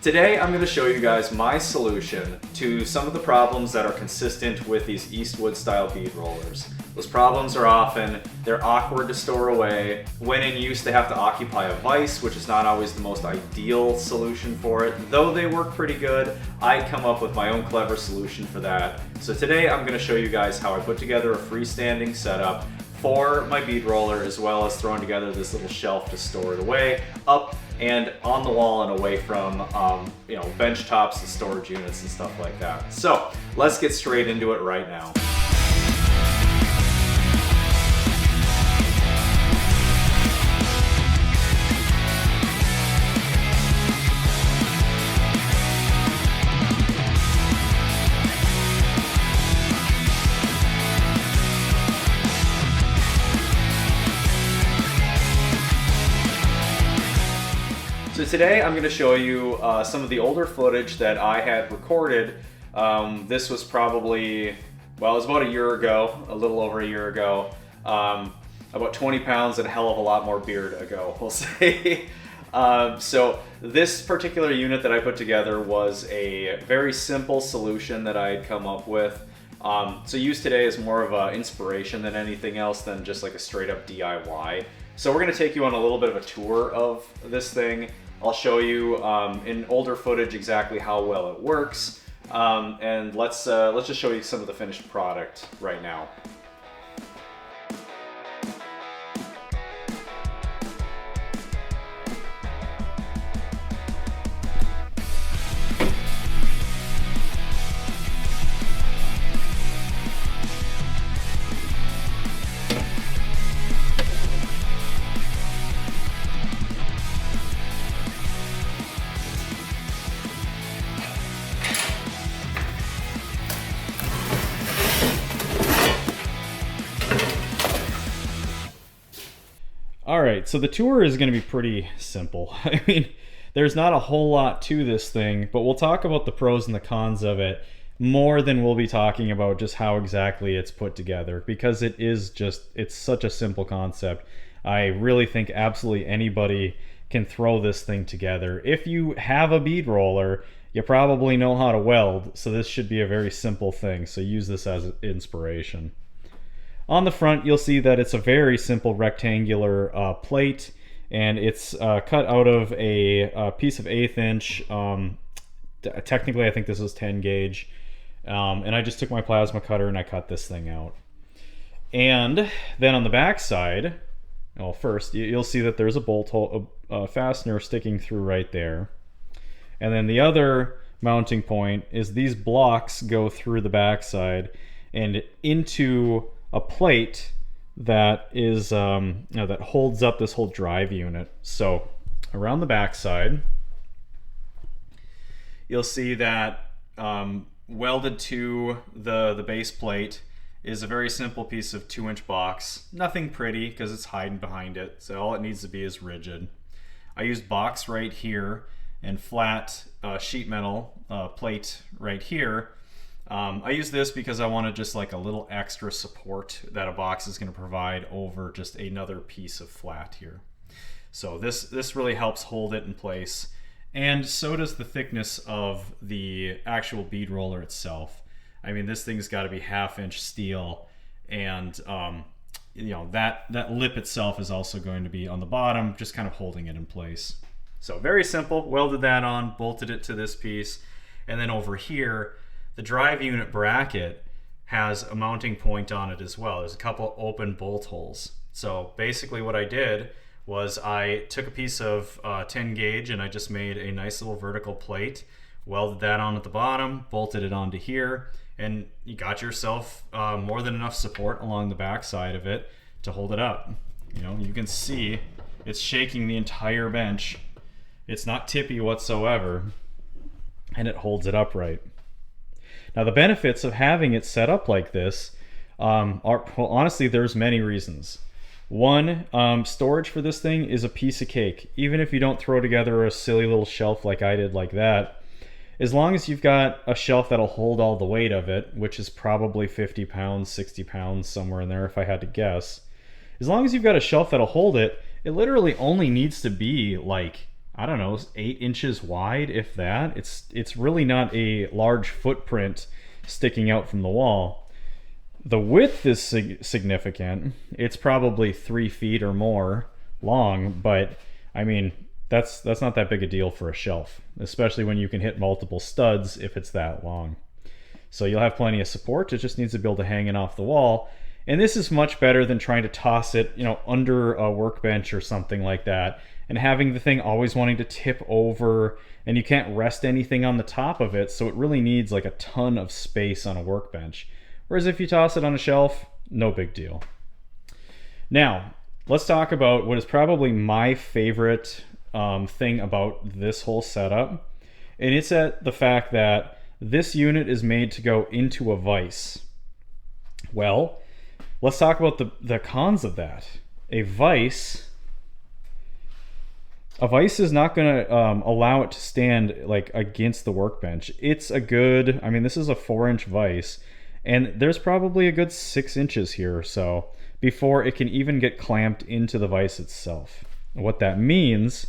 Today I'm going to show you guys my solution to some of the problems that are consistent with these Eastwood style bead rollers. Those problems are often, they're awkward to store away. When in use they have to occupy a vise, which is not always the most ideal solution for it. Though they work pretty good, I come up with my own clever solution for that. So today I'm going to show you guys how I put together a freestanding setup for my bead roller, as well as throwing together this little shelf to store it away, up and on the wall and away from bench tops and storage units and stuff like that. So let's get straight into it right now. So today I'm going to show you some of the older footage that I had recorded. This was probably, well, it was about a year ago, a little over a year ago. About 20 pounds and a hell of a lot more beard ago, we'll say. So this particular unit that I put together was a very simple solution that I had come up with. So used today is more of an inspiration than anything else than just like a straight up DIY. So we're going to take you on a little bit of a tour of this thing. I'll show you in older footage exactly how well it works, and let's just show you some of the finished product right now. Alright, so the tour is going to be pretty simple. I mean, there's not a whole lot to this thing, but we'll talk about the pros and the cons of it more than we'll be talking about just how exactly it's put together, because it's such a simple concept. I really think absolutely anybody can throw this thing together. If you have a bead roller, you probably know how to weld, so this should be a very simple thing, so use this as inspiration. On the front, you'll see that it's a very simple rectangular plate, and it's cut out of a piece of 1/8 inch. Technically, I think this is 10 gauge. And I just took my plasma cutter and I cut this thing out. And then on the back side, well, first, you'll see that there's a bolt hole, a fastener sticking through right there. And then the other mounting point is these blocks go through the back side and into a plate that is that holds up this whole drive unit. So around the back side, you'll see that welded to the base plate is a very simple piece of 2-inch box. Nothing pretty because it's hiding behind it, so all it needs to be is rigid. I used box right here and flat sheet metal plate right here. I use this because I wanted just like a little extra support that a box is going to provide over just another piece of flat here. So this really helps hold it in place, and so does the thickness of the actual bead roller itself. I mean, this thing's got to be 1/2 inch steel, and that lip itself is also going to be on the bottom, just kind of holding it in place. So very simple. Welded that on, bolted it to this piece, and then over here, the drive unit bracket has a mounting point on it as well. There's a couple open bolt holes. So basically what I did was I took a piece of 10 gauge and I just made a nice little vertical plate, welded that on at the bottom, bolted it onto here, and you got yourself more than enough support along the back side of it to hold it up. You can see it's shaking the entire bench. It's not tippy whatsoever, and it holds it upright. Now, the benefits of having it set up like this are, well, honestly, there's many reasons. One, storage for this thing is a piece of cake. Even if you don't throw together a silly little shelf like I did like that, as long as you've got a shelf that'll hold all the weight of it, which is probably 50 pounds, 60 pounds, somewhere in there if I had to guess, as long as you've got a shelf that'll hold it, it literally only needs to be like I don't know, 8 inches wide, if that. It's really not a large footprint sticking out from the wall. The width is significant. It's probably 3 feet or more long, but I mean, that's not that big a deal for a shelf, especially when you can hit multiple studs if it's that long. So you'll have plenty of support. It just needs to be able to hang it off the wall. And this is much better than trying to toss it, under a workbench or something like that, and having the thing always wanting to tip over, and you can't rest anything on the top of it, so it really needs like a ton of space on a workbench. Whereas if you toss it on a shelf, no big deal. Now, let's talk about what is probably my favorite thing about this whole setup, and it's the fact that this unit is made to go into a vise. Well, let's talk about the cons of that. A vise is not going to allow it to stand like against the workbench. It's a good, this is a 4-inch vise, and there's probably a good 6 inches here or so before it can even get clamped into the vise itself. What that means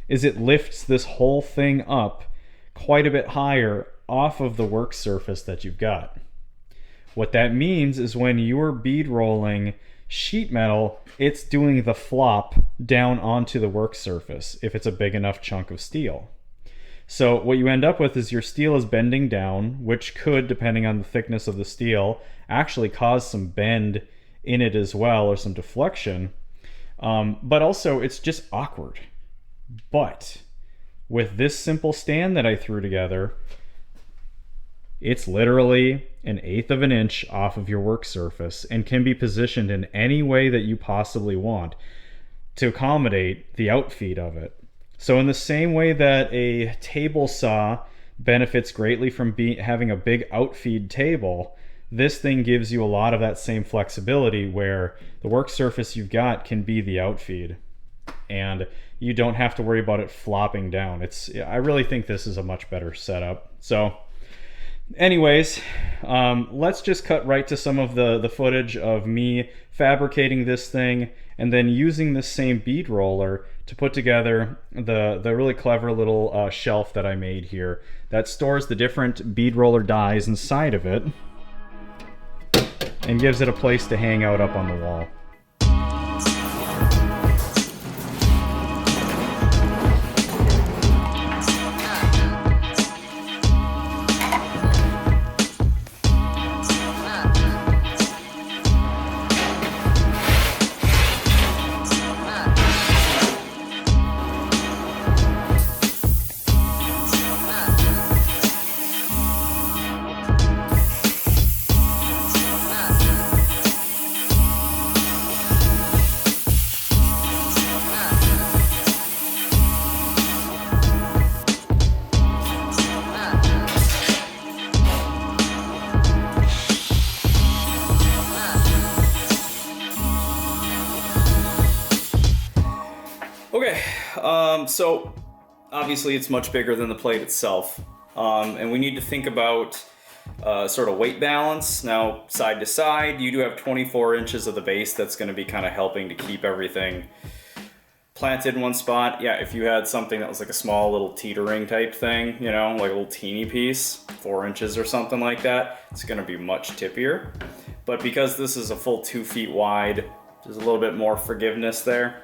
is it lifts this whole thing up quite a bit higher off of the work surface that you've got. What that means is when you're bead rolling sheet metal, it's doing the flop down onto the work surface if it's a big enough chunk of steel. So what you end up with is your steel is bending down, which could, depending on the thickness of the steel, actually cause some bend in it as well, or some deflection. But also it's just awkward. But with this simple stand that I threw together, it's literally 1/8 of an inch off of your work surface and can be positioned in any way that you possibly want to accommodate the outfeed of it. So in the same way that a table saw benefits greatly from having a big outfeed table, this thing gives you a lot of that same flexibility where the work surface you've got can be the outfeed, and you don't have to worry about it flopping down. I really think this is a much better setup. So anyways, let's just cut right to some of the footage of me fabricating this thing and then using this same bead roller to put together the really clever little shelf that I made here that stores the different bead roller dies inside of it and gives it a place to hang out up on the wall. Okay, so obviously it's much bigger than the plate itself, and we need to think about sort of weight balance. Now, side to side, you do have 24 inches of the base that's going to be kind of helping to keep everything planted in one spot. Yeah, if you had something that was like a small little teetering type thing, like a little teeny piece, 4 inches or something like that, it's going to be much tippier. But because this is a full 2 feet wide, there's a little bit more forgiveness there.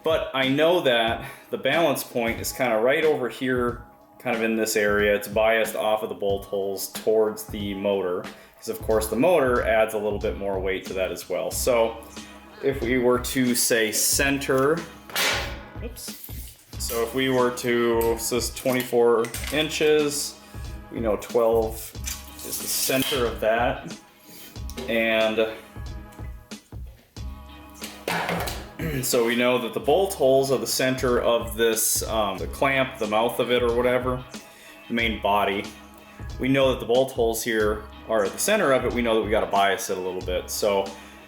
But I know that the balance point is kind of right over here, kind of in this area. It's biased off of the bolt holes towards the motor, because of course the motor adds a little bit more weight to that as well. So if we were to say center, so if we were to, so it's 24 inches, we know 12 is the center of that, and so we know that the bolt holes are the center of this, the clamp, the mouth of it or whatever, the main body. We know that the bolt holes here are at the center of it. We know that we got to bias it a little bit. So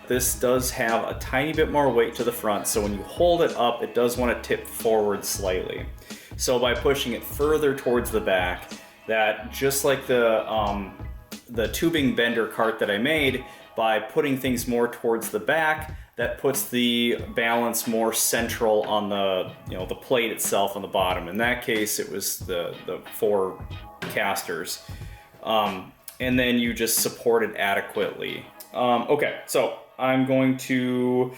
this does have a tiny bit more weight to the front. So when you hold it up, it does want to tip forward slightly. So by pushing it further towards the back, that just like the tubing bender cart that I made, by putting things more towards the back. That puts the balance more central on the, the plate itself on the bottom. In that case, it was the 4 casters. And then you just support it adequately. Okay, so I'm going to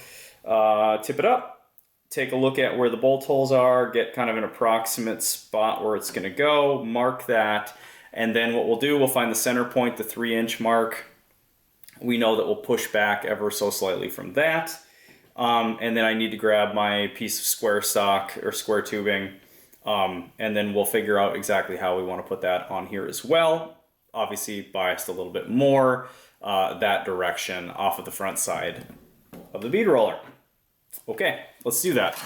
tip it up, take a look at where the bolt holes are, get kind of an approximate spot where it's gonna go, mark that, and then what we'll do, we'll find the center point, the 3-inch mark. We know that we'll push back ever so slightly from that. And then I need to grab my piece of square stock or square tubing, and then we'll figure out exactly how we want to put that on here as well. Obviously biased a little bit more that direction off of the front side of the bead roller. Okay, let's do that.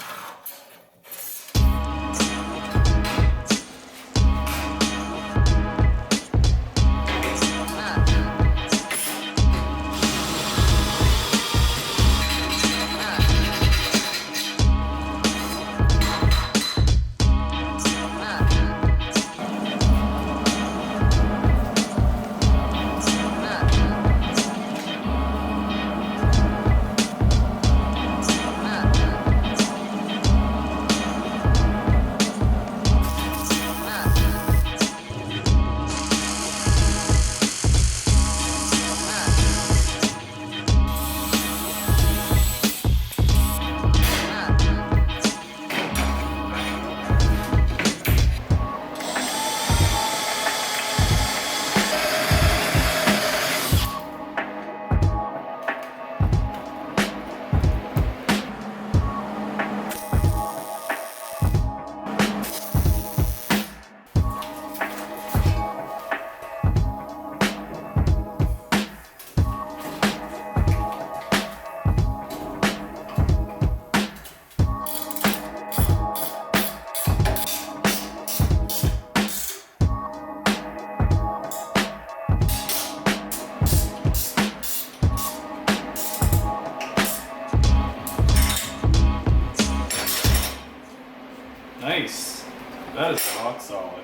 Nice. That is rock solid.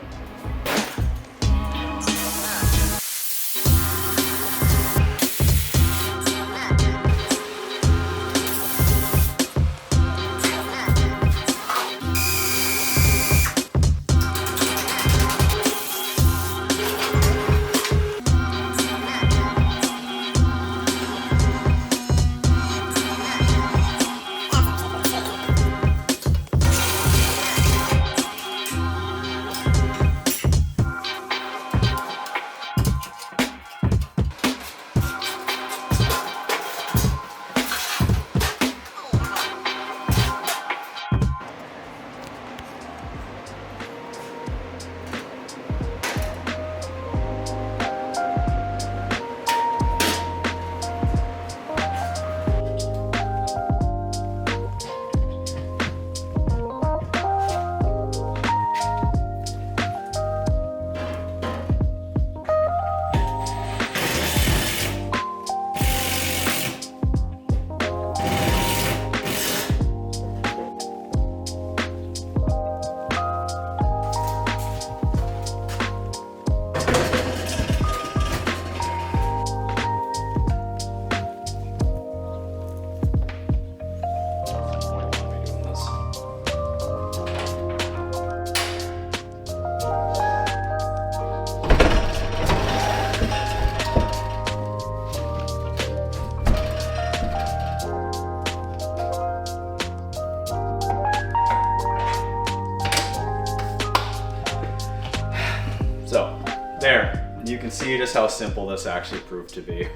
There, you can see just how simple this actually proved to be.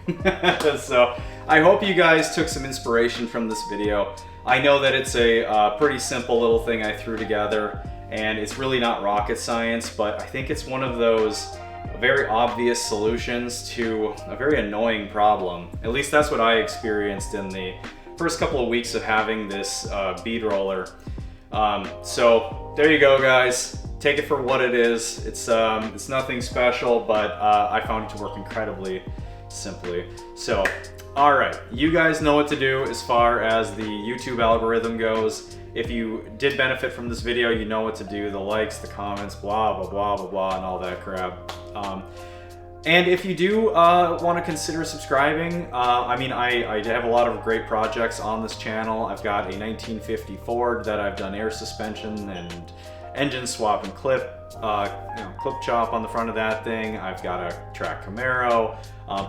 So I hope you guys took some inspiration from this video. I know that it's a pretty simple little thing I threw together, and it's really not rocket science, but I think it's one of those very obvious solutions to a very annoying problem. At least that's what I experienced in the first couple of weeks of having this bead roller. So there you go, guys. Take it for what it is. It's nothing special, but I found it to work incredibly simply. So, all right, you guys know what to do as far as the YouTube algorithm goes. If you did benefit from this video, you know what to do. The likes, the comments, blah, blah, blah, blah, blah, and all that crap. And if you do want to consider subscribing, I mean, I have a lot of great projects on this channel. I've got a 1950 Ford that I've done air suspension and engine swap and clip, clip chop on the front of that thing. I've got a track Camaro.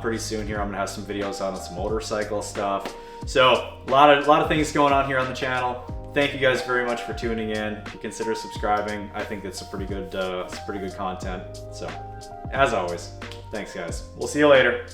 Pretty soon here, I'm gonna have some videos out on some motorcycle stuff. So a lot of things going on here on the channel. Thank you guys very much for tuning in. If you consider subscribing, I think it's pretty good content. So, as always, thanks guys. We'll see you later.